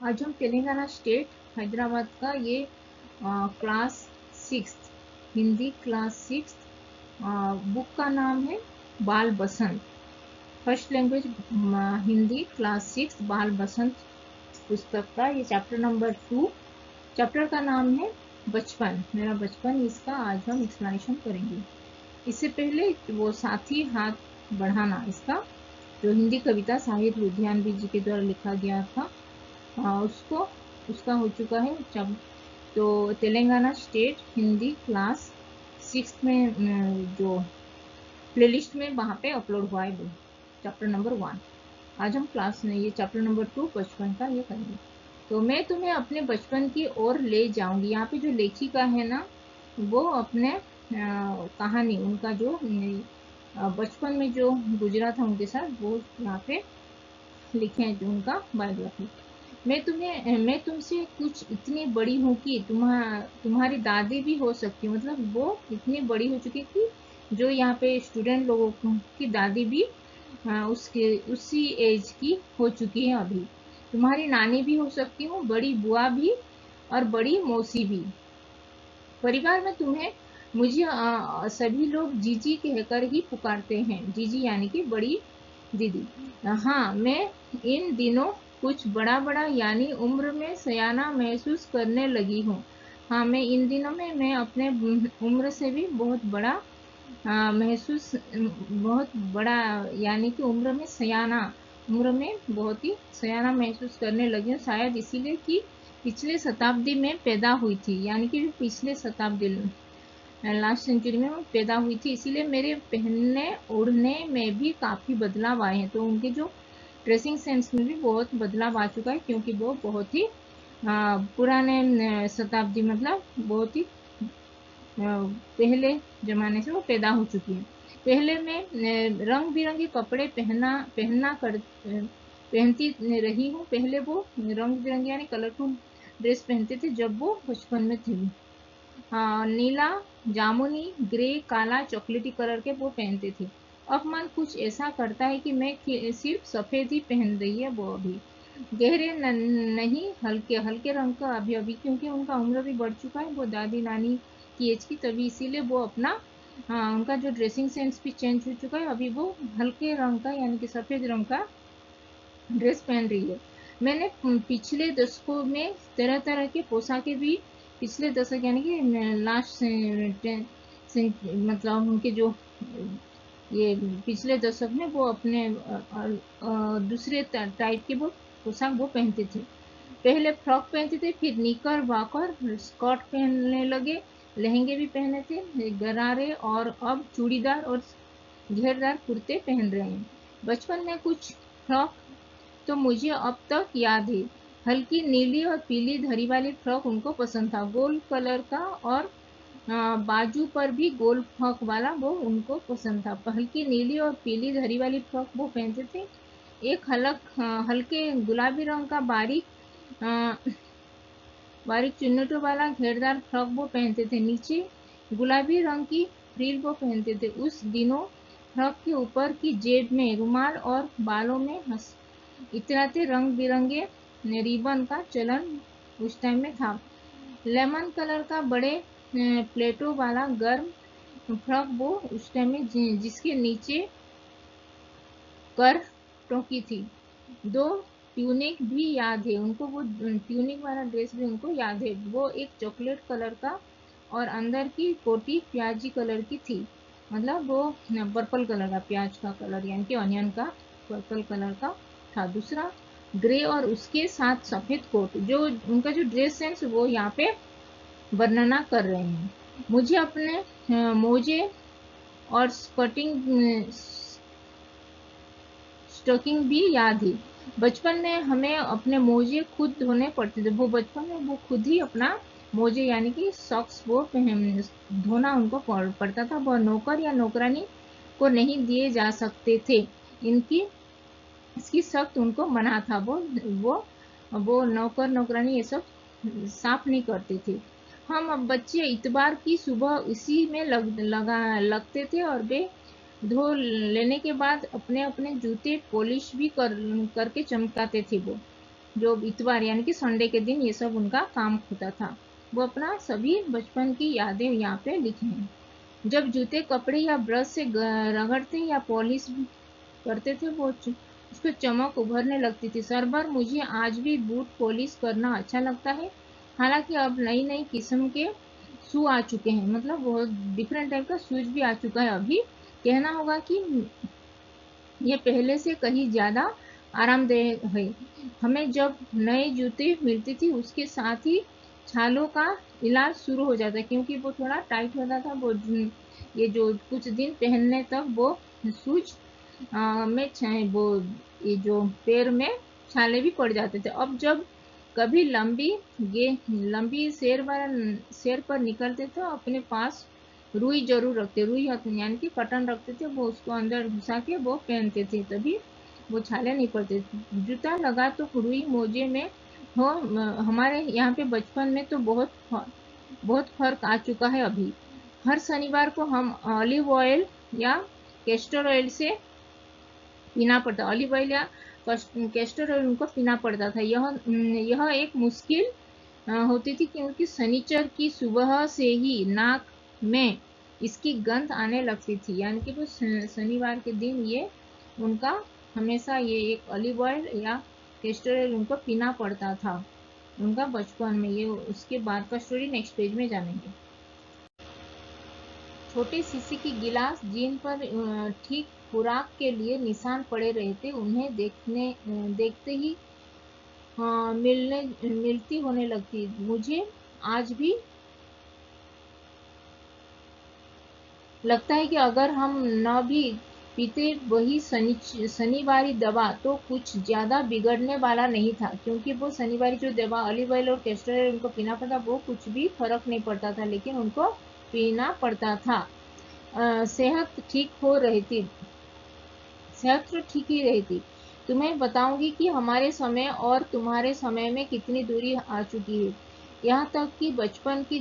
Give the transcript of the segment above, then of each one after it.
आज हम तेलंगाना स्टेट हैदराबाद का ये क्लास 6 हिंदी क्लास 6 बुक का नाम है बाल बसंत। फर्स्ट लैंग्वेज हिंदी क्लास 6 बाल बसंत पुस्तक का ये चैप्टर नंबर 2। चैप्टर का नाम है बचपन, मेरा बचपन। इसका आज हम एक्सप्लेनेशन करेंगे। इससे पहले वो साथी हाथ बढ़ाना, इसका जो हिंदी कविता साहिर लुधियानवी जी के द्वारा लिखा गया था, उसको उसका हो चुका है जब तो तेलंगाना स्टेट हिंदी क्लास 6 में जो प्लेलिस्ट में वहाँ पे अपलोड हुआ है चैप्टर नंबर 1। आज हम क्लास में ये चैप्टर नंबर 2 बचपन का ये करेंगे। तो मैं तुम्हें अपने बचपन की ओर ले जाऊंगी। यहाँ पे जो लेखिका है ना, वो अपने कहानी, उनका जो बचपन में जो गुजरा था उनके साथ, वो यहाँ पे लिखे हैं, जो उनका बायोग्राफी। मैं तुमसे कुछ इतनी बड़ी हूँ कि तुम्हारी दादी भी हो सकती हूँ। मतलब वो इतनी बड़ी हो चुकी थी, जो यहाँ पे स्टूडेंट लोगों की दादी भी उसके उसी एज की हो चुकी है अभी। तुम्हारी नानी भी हो सकती हूँ, बड़ी बुआ भी, और बड़ी मौसी भी। परिवार में तुम्हें मुझे सभी लोग जीजी कहकर ही पुकारते हैं। जीजी यानी कि बड़ी दीदी। हाँ, मैं इन दिनों कुछ बड़ा बड़ा यानी उम्र में सयाना महसूस करने लगी हूँ। हाँ, मैं इन दिनों में मैं अपने उम्र से भी बहुत बड़ा महसूस, बहुत बड़ा यानी कि उम्र में सयाना, उम्र में बहुत ही सयाना महसूस करने लगी हूँ। शायद इसीलिए कि पिछले शताब्दी में पैदा हुई थी, यानी कि पिछले शताब्दी लास्ट सेंचुरी में पैदा हुई थी, इसीलिए मेरे पहनने ओढ़ने में भी काफ़ी बदलाव आए हैं। तो उनके जो ड्रेसिंग सेंस में भी बहुत बदलाव आ चुका है, क्योंकि वो बहुत ही पुराने शताब्दी, मतलब बहुत ही पहले ज़माने से वो पैदा हो चुकी है। पहले मैं रंग बिरंगे कपड़े पहनती रही हूँ। पहले वो रंग बिरंगे यानी कलरफुल ड्रेस पहनते थे जब वो बचपन में थे। नीला, जामुनी, ग्रे, काला, चॉकलेटी कलर के वो पहनते थे। अब मन कुछ ऐसा करता है कि मैं सिर्फ सफ़ेद ही पहन रही है वो अभी। गहरे नहीं, हल्के हल्के रंग का अभी अभी, क्योंकि उनका उम्र भी बढ़ चुका है, वो दादी नानी की एज की, तभी इसीलिए वो अपना उनका जो ड्रेसिंग सेंस भी चेंज हो चुका है। अभी वो हल्के रंग का यानी कि सफ़ेद रंग का ड्रेस पहन रही है। मैंने पिछले दशकों में तरह तरह के पोशाकें भी, पिछले दशक यानी कि लास्ट मतलब उनके जो ये पिछले दशक में वो अपने दूसरे टाइप के वो पोशाक वो पहनते थे। पहले फ्रॉक पहनते थे, फिर निकर वाकर स्कर्ट पहनने लगे, लहंगे भी पहने थे, गरारे, और अब चूड़ीदार और घेरदार कुर्ते पहन रहे हैं। बचपन में कुछ फ्रॉक तो मुझे अब तक याद है। हल्की नीली और पीली धरी वाली फ्रॉक उनको पसंद था, गोल कलर का, और बाजू पर भी गोल फ्रॉक वाला वो उनको पसंद था। हल्की नीली और पीली धरी वाली फ्रॉक वो पहनते थे। एक हल्के गुलाबी रंग का बारीक चुन्नटों वाला घेरदार फ्रॉक वो पहनते थे। नीचे गुलाबी रंग की फ्रिल वो पहनते थे। उस दिनों फ्रॉक के ऊपर की जेब में रुमाल और बालों में इतराते रंग बिरंगे रिबन का चलन उस टाइम में था। लेमन कलर का बड़े प्लेटों वाला गर्म फ्रॉक वो उस टाइम में जिसके नीचे कर टोकी थी। दो ट्यूनिक भी याद है उनको, वो ट्यूनिक वाला ड्रेस भी उनको याद है। वो एक चॉकलेट कलर का और अंदर की कोटी प्याजी कलर की थी। मतलब वो पर्पल कलर का, प्याज का कलर यानी कि ऑनियन का पर्पल कलर का था। दूसरा ग्रे और उसके साथ सफ़ेद कोट, जो उनका जो ड्रेस सेंस वो यहाँ पे वर्णना कर रहे हैं। मुझे अपने मोजे और स्टॉकिंग भी याद है। बचपन में हमें अपने मोजे खुद धोने पड़ते थे। वो बचपन में वो खुद ही अपना मोजे यानी कि सॉक्स वो धोना उनको पड़ता था। वो नौकर या नौकरानी को नहीं दिए जा सकते थे। इनकी इसकी सख्त उनको मना था। वो नौकर नौकरानी ये सब साफ नहीं करते थे। हम अब बच्चे इतवार की सुबह इसी में लगते थे, और वे धो लेने के बाद अपने अपने जूते पॉलिश भी करके चमकाते थे वो। जो इतवार यानी कि संडे के दिन ये सब उनका काम होता था। वो अपना सभी बचपन की यादें यहाँ पे लिखे हैं। जब जूते कपड़े या ब्रश से रगड़ते या पॉलिश करते थे वो उस पर चमक उभरने लगती थी। सर बार मुझे आज भी बूट पॉलिश करना अच्छा लगता है। हालांकि अब नई नई किस्म के शू आ चुके हैं, मतलब बहुत डिफरेंट टाइप का शूज भी आ चुका है। अभी कहना होगा कि ये पहले से कहीं ज़्यादा आरामदेह है। हमें जब नए जूते मिलती थी उसके साथ ही छालों का इलाज शुरू हो जाता, क्योंकि वो थोड़ा टाइट होता था। वो ये जो कुछ दिन पहनने तक वो शूज में वो ये जो पैर में छाले भी पड़ जाते थे। अब जब कभी लंबी सैर पर निकलते तो अपने पास रुई जरूर रखते, रुई यानी कि कटन रखते थे, वो उसको अंदर घुसा के वो पहनते थे, तभी वो छाले नहीं पड़ते थे। जूता लगा तो रुई मोजे में हो। हमारे यहाँ पे बचपन में तो बहुत फर्क आ चुका है। अभी हर शनिवार को हम ऑलिव ऑयल या कैस्टर ऑयल से पीना पड़ता, ऑलिव ऑयल या कैस्टर ऑयल उनको पीना पड़ता था। यह एक मुश्किल होती थी, क्योंकि शनिचर की सुबह से ही नाक में इसकी गंध आने लगती थी। यानी कि वो शनिवार के दिन ये उनका हमेशा ये एक ऑलिव ऑयल या कैस्टर ऑयल उनको पीना पड़ता था उनका बचपन में। ये उसके बाद का स्टोरी नेक्स्ट पेज में जानेंगे। छोटे शीशे की गिलास जिन पर ठीक खुराक के लिए निशान पड़े रहते, उन्हें देखते ही मिलती होने लगती। मुझे आज भी लगता है कि अगर हम न भी पीते वही शनिवारी दवा तो कुछ ज्यादा बिगड़ने वाला नहीं था, क्योंकि वो शनिवारी जो दवा ऑलिव ऑयल और कैस्टर ऑयल उनको पीना पड़ता, वो कुछ भी फर्क नहीं पड़ता था, लेकिन उनको पीना पड़ता था। सेहत ठीक हो रही थी, सेहत तो ठीक ही रही थी। तुम्हें बताऊंगी कि हमारे समय और तुम्हारे समय में कितनी दूरी आ चुकी है। यहाँ तक कि बचपन की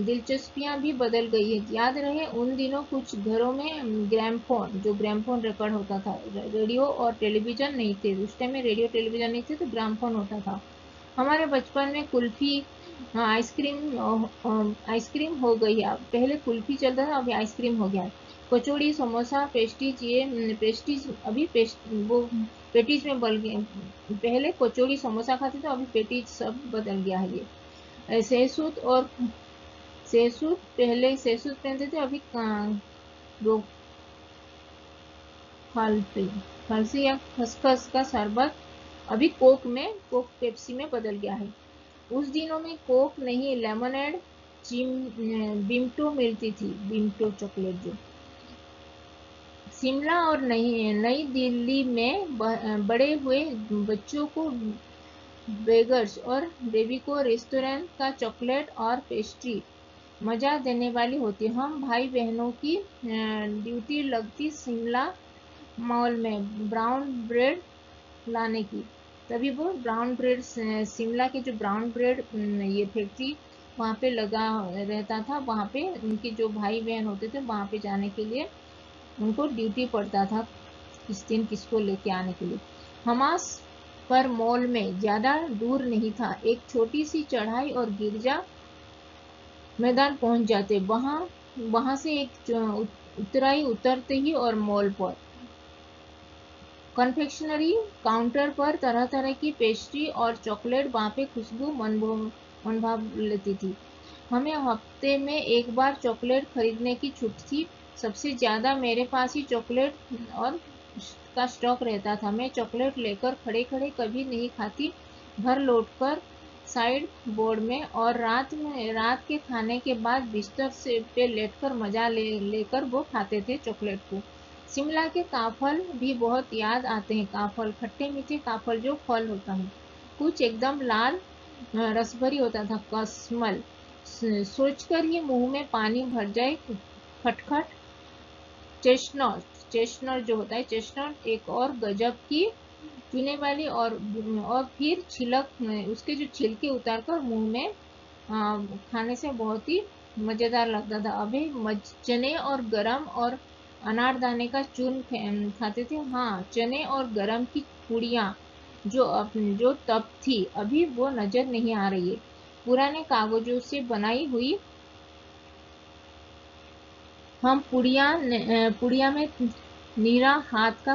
दिलचस्पियां भी बदल गई है। याद रहे उन दिनों कुछ घरों में ग्रामोफोन, जो ग्रामोफोन रिकॉर्ड होता था, रेडियो और टेलीविजन नहीं थे। उस टाइम में रेडियो टेलीविजन नहीं थे तो ग्रामोफोन होता था। हमारे बचपन में कुल्फी, आइसक्रीम हो गई है। पहले कुल्फी चलता था, अभी आइसक्रीम हो गया है। कचौड़ी, समोसा, पेस्ट्रीज, ये पेस्ट्रीज अभी वो पेटीज में बदल गए। पहले कचौड़ी समोसा खाते थे, अभी पेटीज सब बदल गया है। ये सेसूत पहले सेसूत पहनते थे, अभी वो फालसी या खसखस का शरबत अभी कोक पेप्सी में बदल गया है। उस दिनों में कोक नहीं, लेमनेड, बिमटो मिलती थी, बिमटो चॉकलेट जो। शिमला और नई दिल्ली में बड़े हुए बच्चों को बेगर्स और बेबी को रेस्टोरेंट का चॉकलेट और पेस्ट्री मजा देने वाली होती। हम भाई बहनों की ड्यूटी लगती शिमला मॉल में ब्राउन ब्रेड लाने की। तभी वो ब्राउन ब्रेड, शिमला के जो ब्राउन ब्रेड ये फैक्ट्री वहाँ पे लगा रहता था। वहाँ पे उनके जो भाई बहन होते थे वहाँ पे जाने के लिए उनको ड्यूटी पड़ता था, किस दिन किसको लेके आने के लिए। हमास पर मॉल में ज्यादा दूर नहीं था, एक छोटी सी चढ़ाई और गिरजा मैदान पहुंच जाते। वहां से एक उतराई उतरते ही और मॉल पर कन्फेक्शनरी काउंटर पर तरह तरह की पेस्ट्री और चॉकलेट वहाँ पे खुशबू मन भाव लेती थी। हमें हफ्ते में एक बार चॉकलेट खरीदने की छूट थी। सबसे ज्यादा मेरे पास ही चॉकलेट और का स्टॉक रहता था। मैं चॉकलेट लेकर खड़े खड़े कभी नहीं खाती, घर लौटकर साइड बोर्ड में, और रात के खाने के बाद बिस्तर से पे लेटकर मजा लेकर वो खाते थे चॉकलेट को। शिमला के काफल भी बहुत याद आते हैं। काफल, खट्टे मीठे काफल, जो फल होता है, कुछ एकदम लाल रसभरी होता था। कसमल, सोचकर ही मुंह में पानी भर जाए। खटखट, चेस्टनट जो होता है, चेस्टनट एक और गजब की चुने वाली, और फिर उसके जो छिलके उतार कर मुंह में खाने से बहुत ही मजेदार लगता था। अभी चने और गरम और अनारदाने का चूर्ण खाते थे। हाँ, चने और गरम की पुड़िया जो तब थी अभी वो नजर नहीं आ रही है। पुराने कागजों से बनाई हुई हम पुड़िया में नीरा हाथ का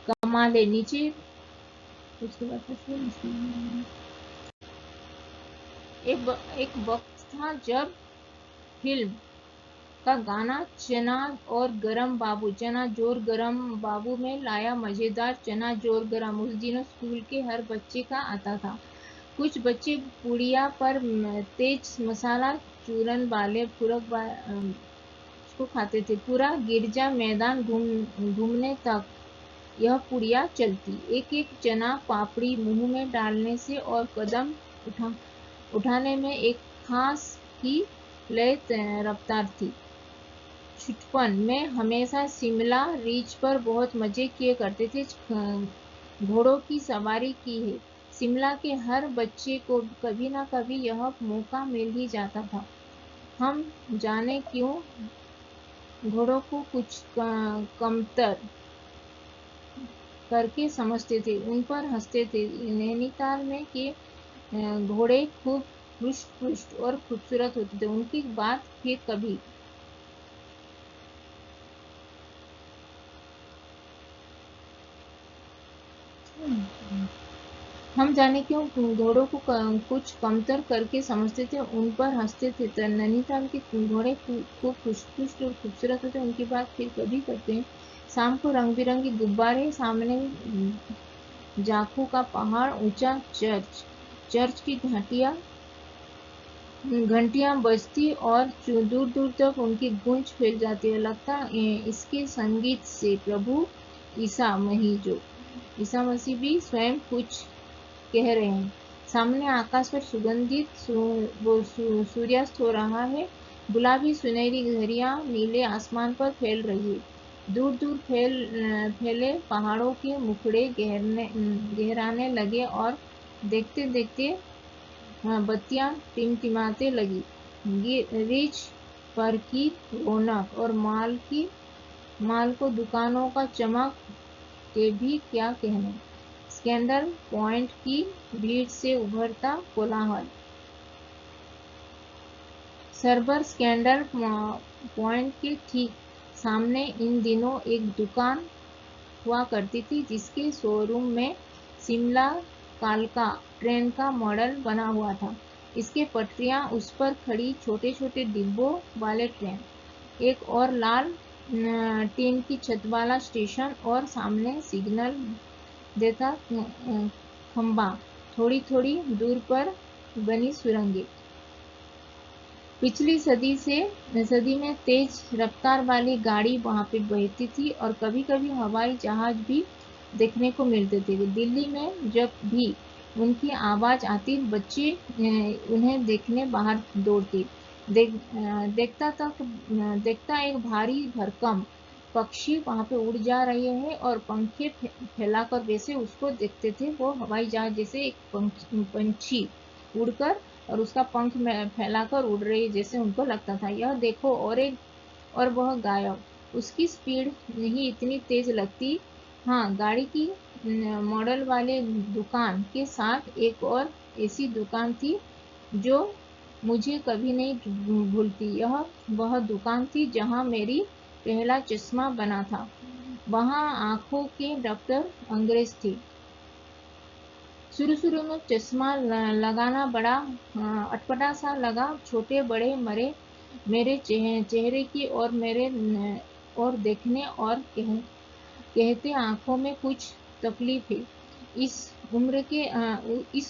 कमाल है। नीचे उसके बाद एक वक्त था जब फिल्म का गाना चना और गरम बाबू, चना जोर गरम बाबू में लाया मजेदार चना जोर गरम, उस दिनों स्कूल के हर बच्चे का आता था। कुछ बच्चे पुड़िया पर तेज मसाला चूरन वाले उसको खाते थे। पूरा गिरजा मैदान घूमने तक यह पुड़िया चलती। एक एक चना पापड़ी मुंह में डालने से और कदम उठाने में एक खास ही लय रफ्तार थी। छुटपन में हमेशा शिमला रिज पर बहुत मजे किए करते थे। घोड़ों की सवारी की है। शिमला के हर बच्चे को कभी ना कभी यह मौका मिल ही जाता था। हम जाने क्यों घोड़ों को कुछ कमतर करके समझते थे, उन पर हंसते थे। नैनीताल में के घोड़े खूब रुष्ट पुष्ट और खूबसूरत होते थे। उनकी बात फिर कभी। हम जाने क्यों घोड़ों को कुछ कमतर करके समझते थे, उन पर हंसते थे। नैनीताल के घोड़े खूब पुष्ट और खूबसूरत होते, उनकी बात फिर कभी करते हैं। शाम को रंग बिरंगे गुब्बारे, सामने जाखू का पहाड़, ऊंचा चर्च की घंटियां बजती और दूर दूर तक उनकी गूंज फैल जाती है। लगता इसके संगीत से प्रभु ईसा मसीह भी स्वयं कुछ कह रहे हैं। सामने आकाश पर सुगंधित सूर्यास्त हो रहा है। गुलाबी सुनहरी घरियां नीले आसमान पर फैल रही है। दूर दूर फैले पहाड़ों के मुखड़े गहराने लगे और देखते देखते बत्तियां टिमटिमाते लगी। रिच पर की रौनक और माल को दुकानों का चमक के भी क्या कहने। स्कैंडल पॉइंट की भीड़ से उभरता कोलाहल। सर्वर स्कैंडल पॉइंट के ठीक सामने इन दिनों एक दुकान हुआ करती थी, जिसके शोरूम में शिमला कालका ट्रेन का मॉडल बना हुआ था। इसके पटरियां, उस पर खड़ी छोटे छोटे डिब्बों वाले ट्रेन, एक और लाल टीन की छत वाला स्टेशन और सामने सिग्नल देता खंबा, थोड़ी थोड़ी दूर पर बनी सुरंगें। पिछली सदी में तेज रफ्तार वाली गाड़ी वहां पे बहती थी और कभी कभी हवाई जहाज भी देखने को मिलते थे। दिल्ली में जब भी उनकी आवाज आती, बच्चे उन्हें देखने बाहर दौड़ते। देखता एक भारी भरकम पक्षी वहां पे उड़ जा रहे हैं और पंखे फैलाकर वैसे उसको देखते थे। वो हवाई जहाज जैसे एक पंछी उड़कर और उसका पंख फैलाकर उड़ रही जैसे उनको लगता था। यह देखो और वह गायब। उसकी स्पीड नहीं इतनी तेज लगती। हाँ, गाड़ी की मॉडल वाले दुकान के साथ एक और ऐसी दुकान थी जो मुझे कभी नहीं भूलती। यह वह दुकान थी जहाँ मेरी पहला चश्मा बना था। वहाँ आंखों के डॉक्टर अंग्रेज थे। शुरू में चश्मा लगाना बड़ा अटपटा सा लगा। छोटे बड़े मेरे चेहरे की और मेरे और देखने और कहते आंखों में कुछ तकलीफ है। इस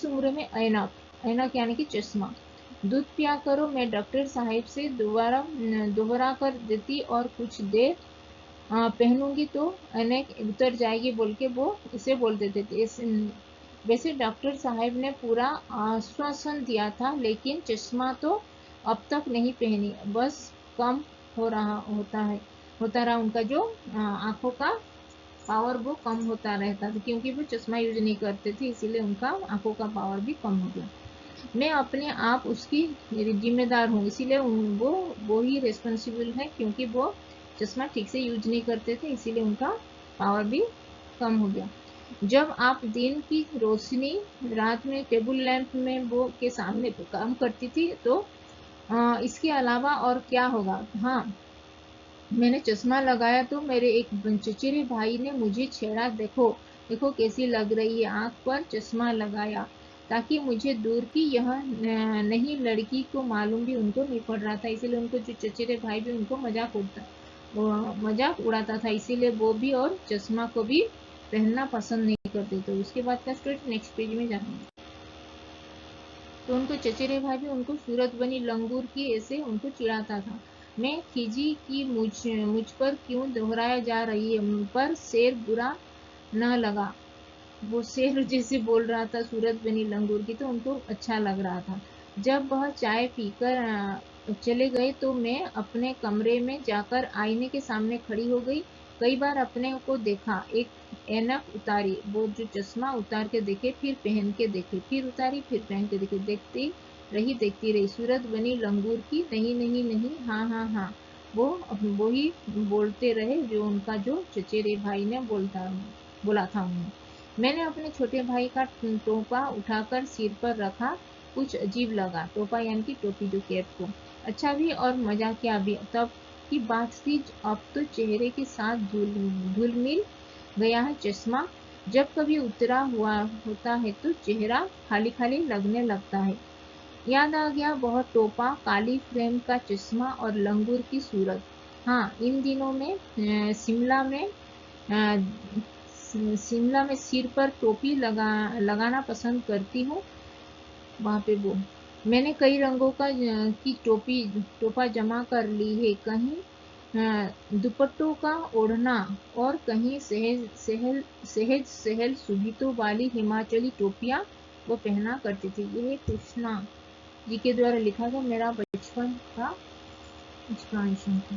उम्र में ऐनक यानी कि चश्मा। दूध पिया करो, मैं डॉक्टर साहिब से दोबारा कर देती और कुछ देर पहनूंगी तो ऐनक उतर जाएगी बोल के वो इसे बोल देते थे। वैसे डॉक्टर साहब ने पूरा आश्वासन दिया था, लेकिन चश्मा तो अब तक नहीं पहनी। बस कम होता रहा उनका जो आंखों का पावर वो कम होता रहता था, क्योंकि वो चश्मा यूज नहीं करते थे, इसीलिए उनका आंखों का पावर भी कम हो गया। मैं अपने आप उसकी जिम्मेदार हूँ, इसीलिए वो ही रिस्पॉन्सिबल है, क्योंकि वो चश्मा ठीक से यूज नहीं करते थे, इसीलिए उनका पावर भी कम हो गया। जब आप दिन की रोशनी रात में टेबल लैंप में वो के सामने काम करती थी तो इसके अलावा और क्या होगा। हाँ, मैंने चश्मा लगाया तो मेरे एक चचेरे भाई ने मुझे छेड़ा, देखो देखो कैसी लग रही है, आंख पर चश्मा लगाया, ताकि मुझे दूर की यह नहीं लड़की को मालूम भी उनको नहीं पड़ रहा था। इसीलिए उनको जो चचेरे भाई भी उनको मजाक उड़ाता था, इसीलिए वो भी और चश्मा को भी पहनना पसंद नहीं करते। तो उसके बाद का स्टोरी नेक्स्ट पेज में जाएंगे। तो उनको चचेरे भाई भी उनको सूरत बनी लंगूर की ऐसे उनको चिढ़ाता था। मैं खिजी कि मुझ पर क्यों दोहराया जा रही है, पर शेर बुरा न लगा। वो शेर जैसे बोल रहा था सूरत बनी लंगूर की, तो उनको अच्छा लग रहा था। जब वह चाय पीकर चले गए तो मैं अपने कमरे में जाकर आईने के सामने खड़ी हो गई। कई बार अपने को देखा, एक ऐनक उतारी, वो जो चश्मा उतार के देखे, फिर पहन के देखे, फिर उतारी, फिर पहन के देखे, देखती रही सूरत बनी लंगूर की। नहीं नहीं नहीं, हाँ हाँ हाँ, वो ही बोलते रहे जो उनका जो चचेरे भाई ने बोला था उन्हें। मैंने अपने छोटे भाई का टोपा उठाकर सिर पर रखा। कुछ अजीब लगा, टोपा यानी कि टोपी, जो कैप को। अच्छा भी और मजाकिया भी तब की बात थी। अब तो चेहरे के साथ धुल मिल गया है चश्मा। जब कभी उतरा हुआ होता है तो चेहरा खाली खाली लगने लगता है। याद आ गया वह टोपा, काली फ्रेम का चश्मा और लंगूर की सूरत। हाँ, इन दिनों में शिमला में सिर पर टोपी लगाना पसंद करती हूँ। वहाँ पे वो मैंने कई रंगों की टोपा जमा कर ली है। कहीं दुपट्टों का ओढ़ना और कहीं सहज सुगीतों वाली हिमाचली टोपियाँ वो पहना करती थी। ये कृष्णा जी के द्वारा लिखा था, मेरा बचपन का इंस्पिरेशन था।